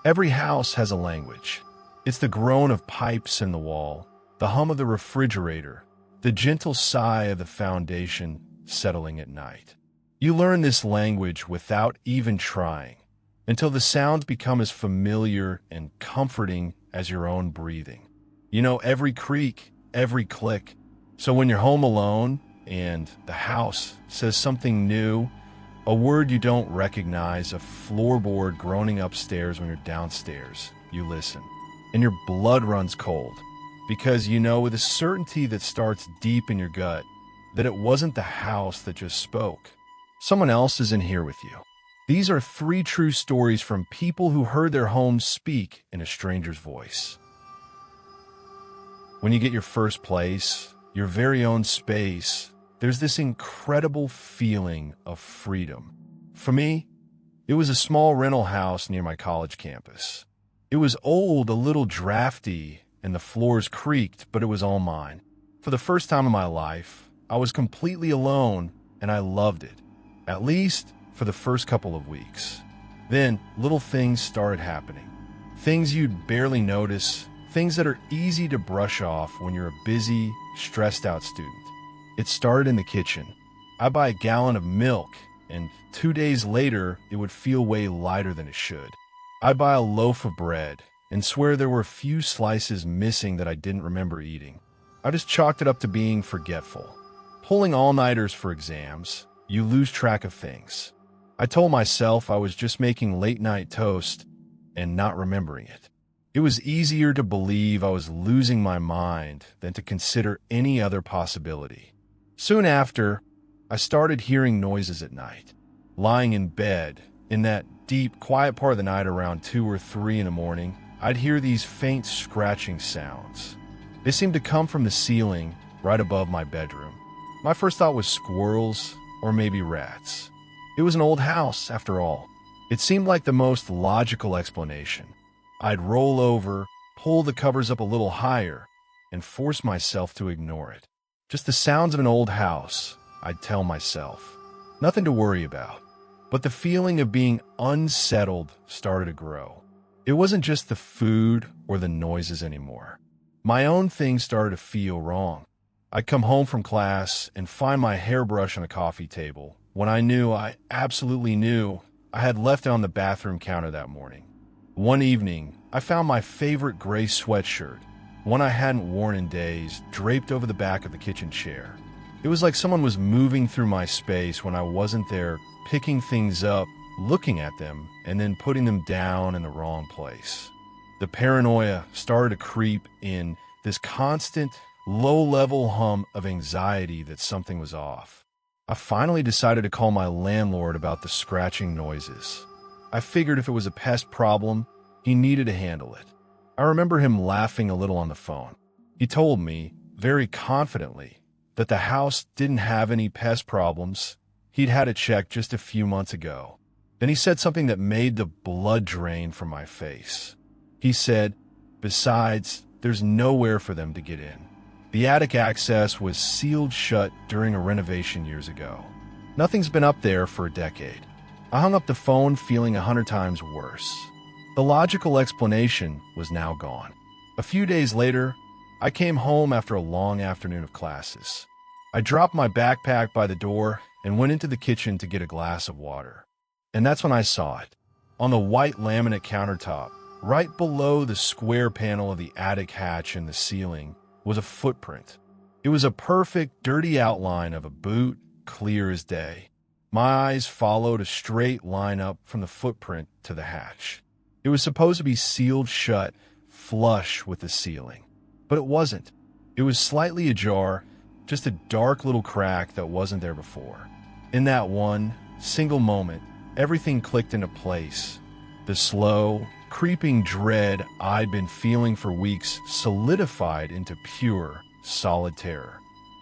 Every house has a language. It's the groan of pipes in the wall, the hum of the refrigerator, the gentle sigh of the foundation settling at night. You learn this language without even trying, until the sounds become as familiar and comforting as your own breathing. You know every creak, every click. So when you're home alone and the house says something new, a word you don't recognize, a floorboard groaning upstairs when you're downstairs, you listen, and your blood runs cold, because you know with a certainty that starts deep in your gut that it wasn't the house that just spoke. Someone else is in here with you. These are 3 true stories from people who heard their homes speak in a stranger's voice. When you get your first place, your very own space, there's this incredible feeling of freedom. For me, it was a small rental house near my college campus. It was old, a little drafty, and the floors creaked, but it was all mine. For the first time in my life, I was completely alone, and I loved it, at least for the first couple of weeks. Then, little things started happening. Things you'd barely notice, things that are easy to brush off when you're a busy, stressed-out student. It started in the kitchen. I'd buy a gallon of milk, and 2 days later, it would feel way lighter than it should. I'd buy a loaf of bread, and swear there were a few slices missing that I didn't remember eating. I just chalked it up to being forgetful. Pulling all-nighters for exams, you lose track of things. I told myself I was just making late-night toast and not remembering it. It was easier to believe I was losing my mind than to consider any other possibility. Soon after, I started hearing noises at night. Lying in bed, in that deep, quiet part of the night around 2 or 3 in the morning, I'd hear these faint scratching sounds. They seemed to come from the ceiling right above my bedroom. My first thought was squirrels or maybe rats. It was an old house, after all. It seemed like the most logical explanation. I'd roll over, pull the covers up a little higher, and force myself to ignore it. Just the sounds of an old house, I'd tell myself. Nothing to worry about. But the feeling of being unsettled started to grow. It wasn't just the food or the noises anymore. My own things started to feel wrong. I'd come home from class and find my hairbrush on a coffee table when I absolutely knew, I had left it on the bathroom counter that morning. One evening, I found my favorite gray sweatshirt, one I hadn't worn in days, draped over the back of the kitchen chair. It was like someone was moving through my space when I wasn't there, picking things up, looking at them, and then putting them down in the wrong place. The paranoia started to creep in, this constant, low-level hum of anxiety that something was off. I finally decided to call my landlord about the scratching noises. I figured if it was a pest problem, he needed to handle it. I remember him laughing a little on the phone. He told me, very confidently, that the house didn't have any pest problems. He'd had it checked just a few months ago. Then he said something that made the blood drain from my face. He said, besides, there's nowhere for them to get in. The attic access was sealed shut during a renovation years ago. Nothing's been up there for a decade. I hung up the phone feeling 100 times worse. The logical explanation was now gone. A few days later, I came home after a long afternoon of classes. I dropped my backpack by the door and went into the kitchen to get a glass of water. And that's when I saw it. On the white laminate countertop, right below the square panel of the attic hatch in the ceiling, was a footprint. It was a perfect, dirty outline of a boot, clear as day. My eyes followed a straight line up from the footprint to the hatch. It was supposed to be sealed shut, flush with the ceiling. But it wasn't. It was slightly ajar, just a dark little crack that wasn't there before. In that one single moment, everything clicked into place. The slow, creeping dread I'd been feeling for weeks solidified into pure, solid terror.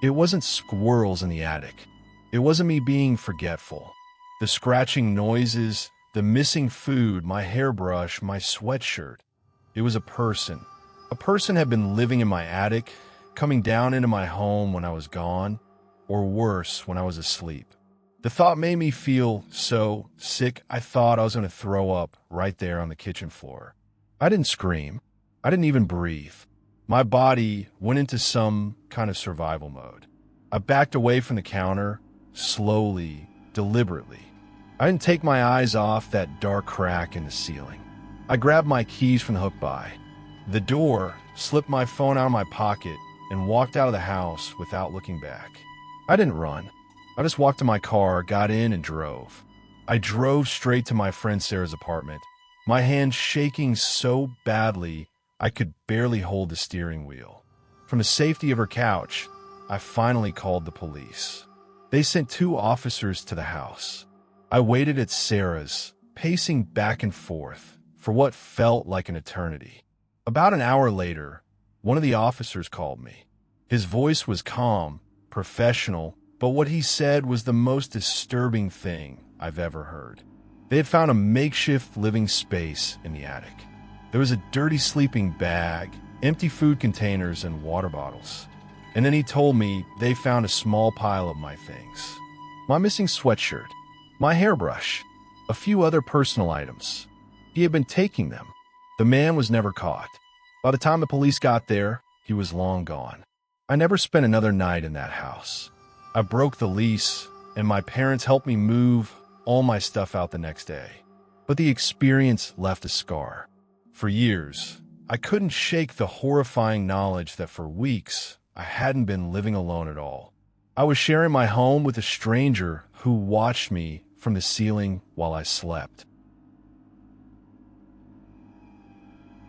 It wasn't squirrels in the attic. It wasn't me being forgetful. The scratching noises, the missing food, my hairbrush, my sweatshirt. It was a person. A person had been living in my attic, coming down into my home when I was gone, or worse, when I was asleep. The thought made me feel so sick I thought I was going to throw up right there on the kitchen floor. I didn't scream. I didn't even breathe. My body went into some kind of survival mode. I backed away from the counter, slowly, deliberately. I didn't take my eyes off that dark crack in the ceiling. I grabbed my keys from the hook by the door, slipped my phone out of my pocket, and walked out of the house without looking back. I didn't run. I just walked to my car, got in, and drove. I drove straight to my friend Sarah's apartment, my hands shaking so badly I could barely hold the steering wheel. From the safety of her couch, I finally called the police. They sent 2 officers to the house. I waited at Sarah's, pacing back and forth for what felt like an eternity. About an hour later, one of the officers called me. His voice was calm, professional, but what he said was the most disturbing thing I've ever heard. They had found a makeshift living space in the attic. There was a dirty sleeping bag, empty food containers, and water bottles. And then he told me they found a small pile of my things. My missing sweatshirt, my hairbrush, a few other personal items. He had been taking them. The man was never caught. By the time the police got there, he was long gone. I never spent another night in that house. I broke the lease, and my parents helped me move all my stuff out the next day. But the experience left a scar. For years, I couldn't shake the horrifying knowledge that for weeks, I hadn't been living alone at all. I was sharing my home with a stranger who watched me from the ceiling while I slept.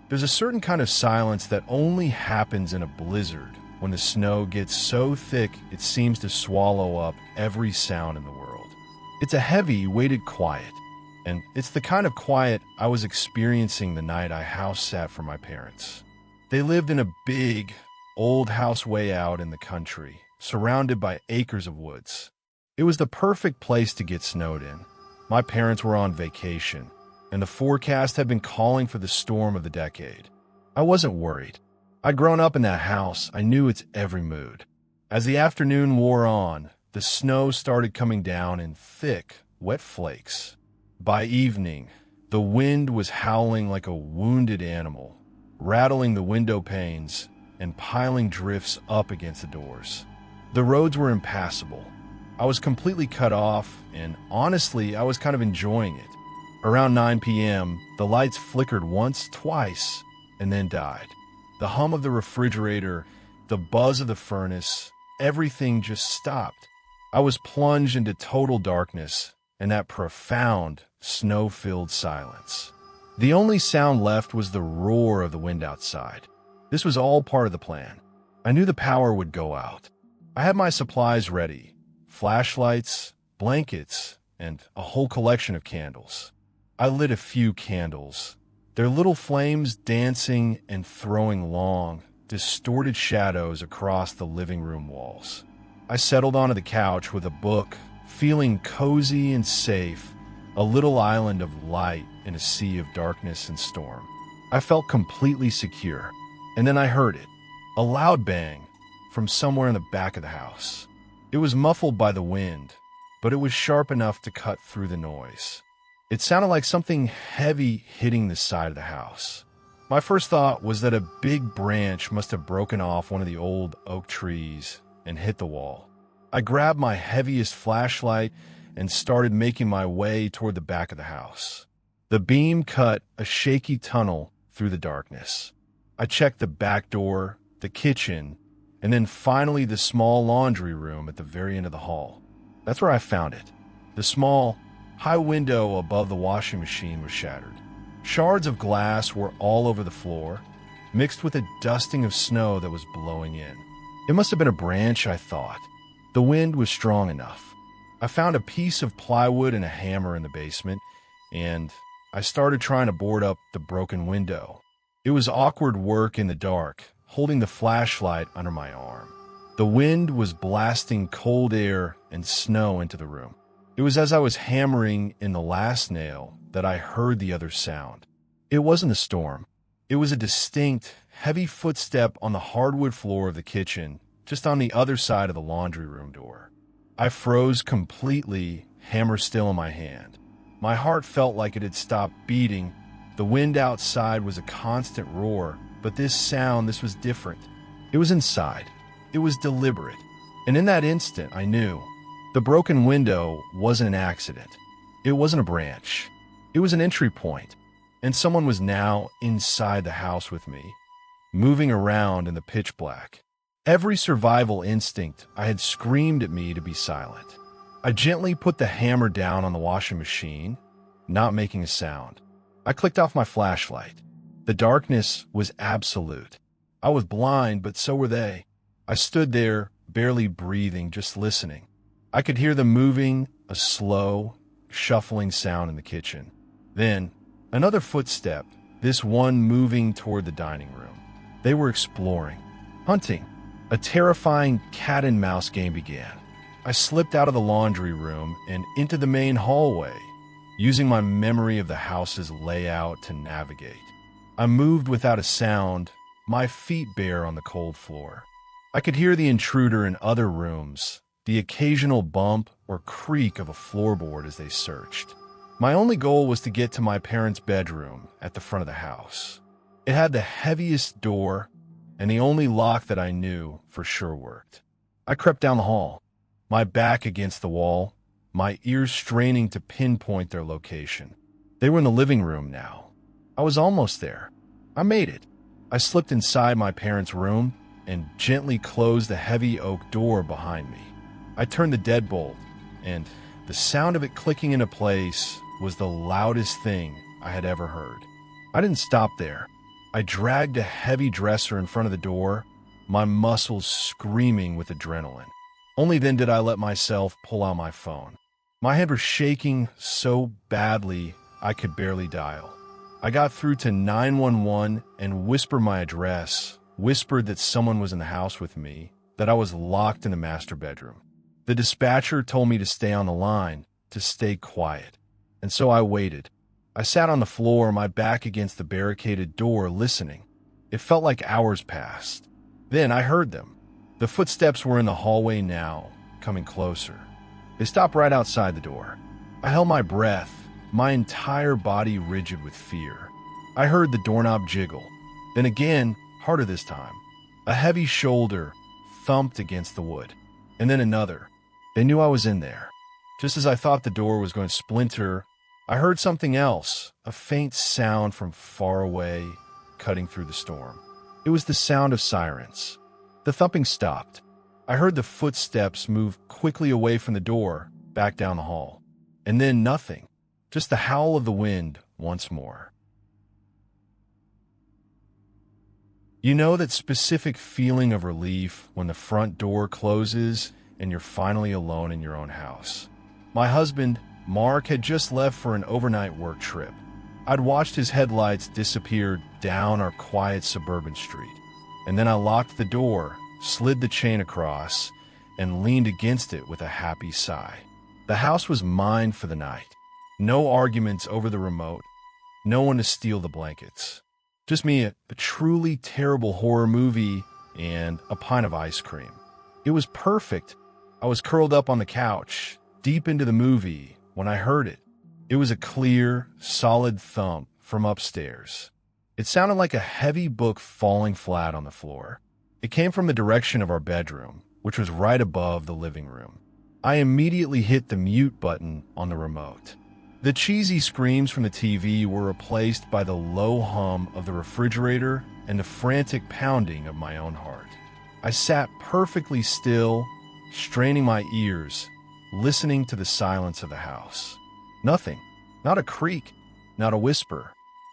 There's a certain kind of silence that only happens in a blizzard when the snow gets so thick it seems to swallow up every sound in the world. It's a heavy, weighted quiet, and it's the kind of quiet I was experiencing the night I house sat for my parents. They lived in a big, old house way out in the country, surrounded by acres of woods. It was the perfect place to get snowed in. My parents were on vacation, and the forecast had been calling for the storm of the decade. I wasn't worried. I'd grown up in that house. I knew its every mood. As the afternoon wore on, the snow started coming down in thick, wet flakes. By evening, the wind was howling like a wounded animal, rattling the window panes and piling drifts up against the doors. The roads were impassable. I was completely cut off, and honestly, I was kind of enjoying it. Around 9 p.m., the lights flickered once, twice, and then died. The hum of the refrigerator, the buzz of the furnace, everything just stopped. I was plunged into total darkness and that profound, snow-filled silence. The only sound left was the roar of the wind outside. This was all part of the plan. I knew the power would go out. I had my supplies ready: flashlights, blankets, and a whole collection of candles. I lit a few candles, their little flames dancing and throwing long, distorted shadows across the living room walls. I settled onto the couch with a book, feeling cozy and safe, a little island of light in a sea of darkness and storm. I felt completely secure, and then I heard it, a loud bang from somewhere in the back of the house. It was muffled by the wind, but it was sharp enough to cut through the noise. It sounded like something heavy hitting the side of the house. My first thought was that a big branch must have broken off one of the old oak trees and hit the wall. I grabbed my heaviest flashlight and started making my way toward the back of the house. The beam cut a shaky tunnel through the darkness. I checked the back door, the kitchen, and then finally the small laundry room at the very end of the hall. That's where I found it. The small, high window above the washing machine was shattered. Shards of glass were all over the floor, mixed with a dusting of snow that was blowing in. It must have been a branch, I thought. The wind was strong enough. I found a piece of plywood and a hammer in the basement, and I started trying to board up the broken window. It was awkward work in the dark, holding the flashlight under my arm. The wind was blasting cold air and snow into the room. It was as I was hammering in the last nail that I heard the other sound. It wasn't a storm. It was a distinct, heavy footstep on the hardwood floor of the kitchen, just on the other side of the laundry room door. I froze completely, hammer still in my hand. My heart felt like it had stopped beating. The wind outside was a constant roar, but this was different. It was inside. It was deliberate. And in that instant, I knew. The broken window wasn't an accident. It wasn't a branch. It was an entry point. And someone was now inside the house with me, moving around in the pitch black. Every survival instinct I had screamed at me to be silent. I gently put the hammer down on the washing machine, not making a sound. I clicked off my flashlight. The darkness was absolute. I was blind, but so were they. I stood there, barely breathing, just listening. I could hear them moving, a slow, shuffling sound in the kitchen. Then, another footstep, this one moving toward the dining room. They were exploring, hunting. A terrifying cat-and-mouse game began. I slipped out of the laundry room and into the main hallway, using my memory of the house's layout to navigate. I moved without a sound, my feet bare on the cold floor. I could hear the intruder in other rooms, the occasional bump or creak of a floorboard as they searched. My only goal was to get to my parents' bedroom at the front of the house. It had the heaviest door, and the only lock that I knew for sure worked. I crept down the hall, my back against the wall, my ears straining to pinpoint their location. They were in the living room now. I was almost there. I made it. I slipped inside my parents' room and gently closed the heavy oak door behind me. I turned the deadbolt, and the sound of it clicking into place was the loudest thing I had ever heard. I didn't stop there. I dragged a heavy dresser in front of the door, my muscles screaming with adrenaline. Only then did I let myself pull out my phone. My hand was shaking so badly I could barely dial. I got through to 911 and whispered my address, whispered that someone was in the house with me, that I was locked in the master bedroom. The dispatcher told me to stay on the line, to stay quiet. And so I waited. I sat on the floor, my back against the barricaded door, listening. It felt like hours passed. Then I heard them. The footsteps were in the hallway now, coming closer. They stopped right outside the door. I held my breath, my entire body rigid with fear. I heard the doorknob jiggle. Then again, harder this time. A heavy shoulder thumped against the wood. And then another. They knew I was in there. Just as I thought the door was going to splinter, I heard something else, a faint sound from far away, cutting through the storm. It was the sound of sirens. The thumping stopped. I heard the footsteps move quickly away from the door, back down the hall. And then nothing, just the howl of the wind once more. You know that specific feeling of relief when the front door closes and you're finally alone in your own house. My husband, Mark, had just left for an overnight work trip. I'd watched his headlights disappear down our quiet suburban street. And then I locked the door, slid the chain across, and leaned against it with a happy sigh. The house was mine for the night. No arguments over the remote. No one to steal the blankets. Just me, a truly terrible horror movie, and a pint of ice cream. It was perfect. I was curled up on the couch, deep into the movie, when I heard it. It was a clear, solid thump from upstairs. It sounded like a heavy book falling flat on the floor. It came from the direction of our bedroom, which was right above the living room. I immediately hit the mute button on the remote. The cheesy screams from the TV were replaced by the low hum of the refrigerator and the frantic pounding of my own heart. I sat perfectly still, straining my ears, listening to the silence of the house. Nothing, not a creak, not a whisper.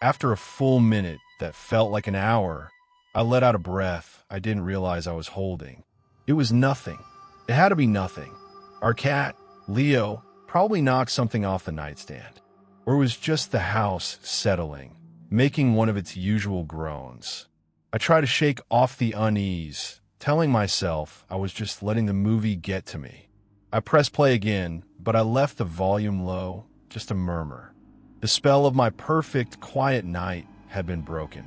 After a full minute that felt like an hour, I let out a breath I didn't realize I was holding. It was nothing. It had to be nothing. Our cat, Leo, probably knocked something off the nightstand. Or it was just the house settling, making one of its usual groans. I tried to shake off the unease, telling myself I was just letting the movie get to me. I pressed play again, but I left the volume low, just a murmur. The spell of my perfect, quiet night had been broken.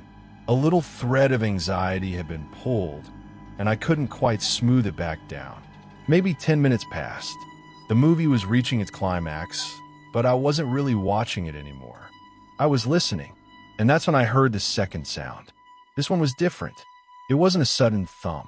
A little thread of anxiety had been pulled, and I couldn't quite smooth it back down. Maybe 10 minutes passed. The movie was reaching its climax, but I wasn't really watching it anymore. I was listening, and that's when I heard the second sound. This one was different. It wasn't a sudden thump.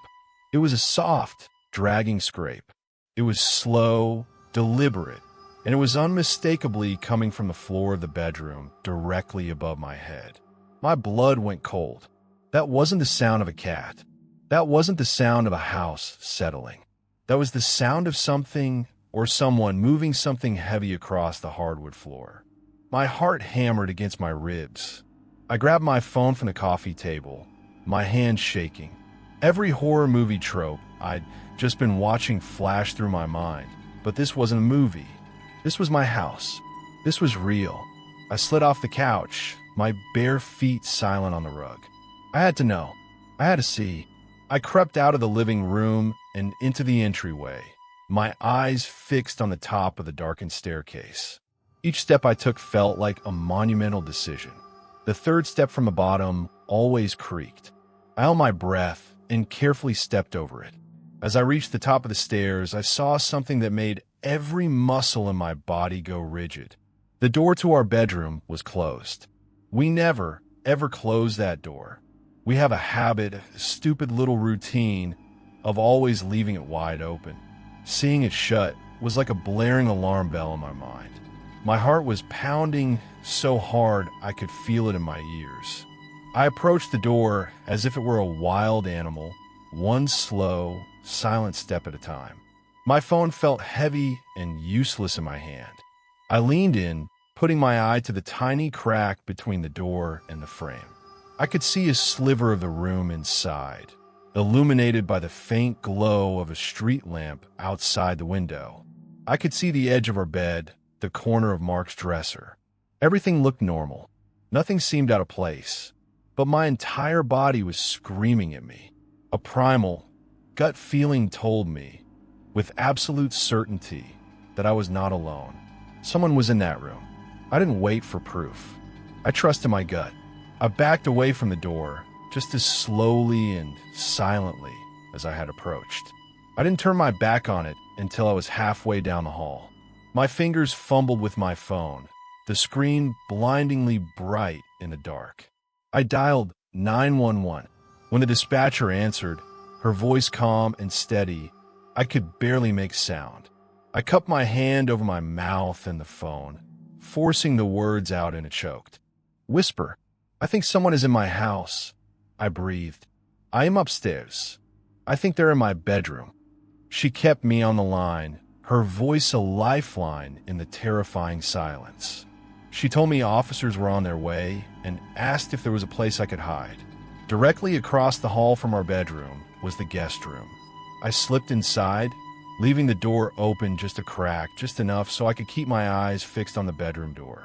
It was a soft, dragging scrape. It was slow, deliberate, and it was unmistakably coming from the floor of the bedroom directly above my head. My blood went cold. That wasn't the sound of a cat. That wasn't the sound of a house settling. That was the sound of something or someone moving something heavy across the hardwood floor. My heart hammered against my ribs. I grabbed my phone from the coffee table, my hand shaking. Every horror movie trope I'd just been watching flashed through my mind. But this wasn't a movie. This was my house. This was real. I slid off the couch, my bare feet silent on the rug. I had to know. I had to see. I crept out of the living room and into the entryway, my eyes fixed on the top of the darkened staircase. Each step I took felt like a monumental decision. The third step from the bottom always creaked. I held my breath and carefully stepped over it. As I reached the top of the stairs, I saw something that made every muscle in my body go rigid. The door to our bedroom was closed. We never, ever close that door. We have a habit, a stupid little routine, of always leaving it wide open. Seeing it shut was like a blaring alarm bell in my mind. My heart was pounding so hard I could feel it in my ears. I approached the door as if it were a wild animal, one slow, silent step at a time. My phone felt heavy and useless in my hand. I leaned in, putting my eye to the tiny crack between the door and the frame. I could see a sliver of the room inside, illuminated by the faint glow of a street lamp outside the window. I could see the edge of our bed, the corner of Mark's dresser. Everything looked normal. Nothing seemed out of place. But my entire body was screaming at me. A primal, gut feeling told me, with absolute certainty, that I was not alone. Someone was in that room. I didn't wait for proof. I trusted my gut. I backed away from the door, just as slowly and silently as I had approached. I didn't turn my back on it until I was halfway down the hall. My fingers fumbled with my phone, the screen blindingly bright in the dark. I dialed 911. When the dispatcher answered, her voice calm and steady, I could barely make sound. I cupped my hand over my mouth and the phone, forcing the words out in a choked whisper. I think someone is in my house. I breathed. I am upstairs. I think they're in my bedroom. She kept me on the line, her voice a lifeline in the terrifying silence. She told me officers were on their way and asked if there was a place I could hide. Directly across the hall from our bedroom was the guest room. I slipped inside, leaving the door open just a crack, just enough so I could keep my eyes fixed on the bedroom door.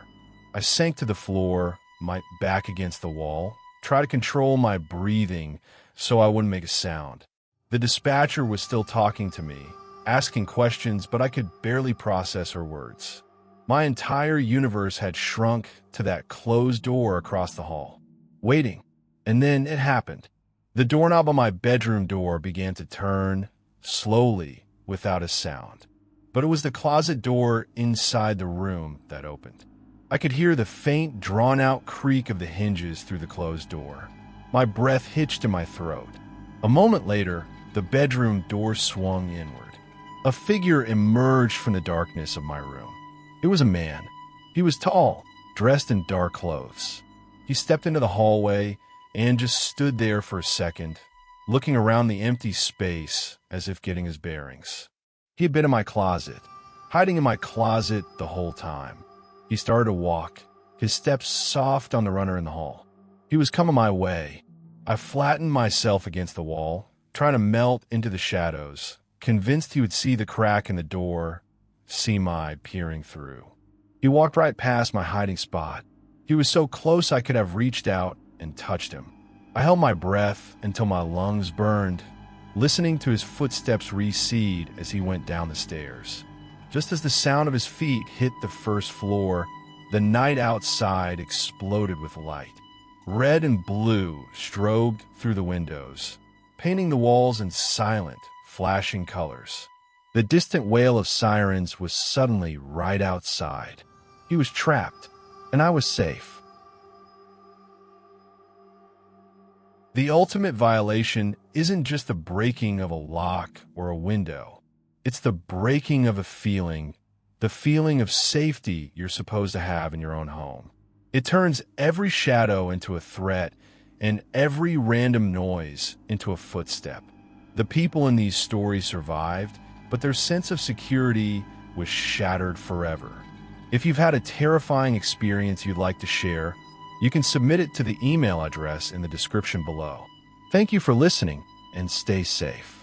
I sank to the floor, my back against the wall, tried to control my breathing so I wouldn't make a sound. The dispatcher was still talking to me, asking questions, but I could barely process her words. My entire universe had shrunk to that closed door across the hall, waiting. And then it happened. The doorknob on my bedroom door began to turn, slowly, without a sound. But it was the closet door inside the room that opened. I could hear the faint, drawn-out creak of the hinges through the closed door. My breath hitched in my throat. A moment later, the bedroom door swung inward. A figure emerged from the darkness of my room. It was a man. He was tall, dressed in dark clothes. He stepped into the hallway and just stood there for a second, looking around the empty space as if getting his bearings. He had been in my closet, hiding in my closet the whole time. He started to walk, his steps soft on the runner in the hall. He was coming my way. I flattened myself against the wall, trying to melt into the shadows, convinced he would see the crack in the door, see my peering through. He walked right past my hiding spot. He was so close I could have reached out and touched him. I held my breath until my lungs burned, listening to his footsteps recede as he went down the stairs. Just as the sound of his feet hit the first floor, the night outside exploded with light. Red and blue strobed through the windows, painting the walls in silent, flashing colors. The distant wail of sirens was suddenly right outside. He was trapped, and I was safe. The ultimate violation isn't just the breaking of a lock or a window. It's the breaking of a feeling, the feeling of safety you're supposed to have in your own home. It turns every shadow into a threat and every random noise into a footstep. The people in these stories survived, but their sense of security was shattered forever. If you've had a terrifying experience you'd like to share, you can submit it to the email address in the description below. Thank you for listening, and stay safe.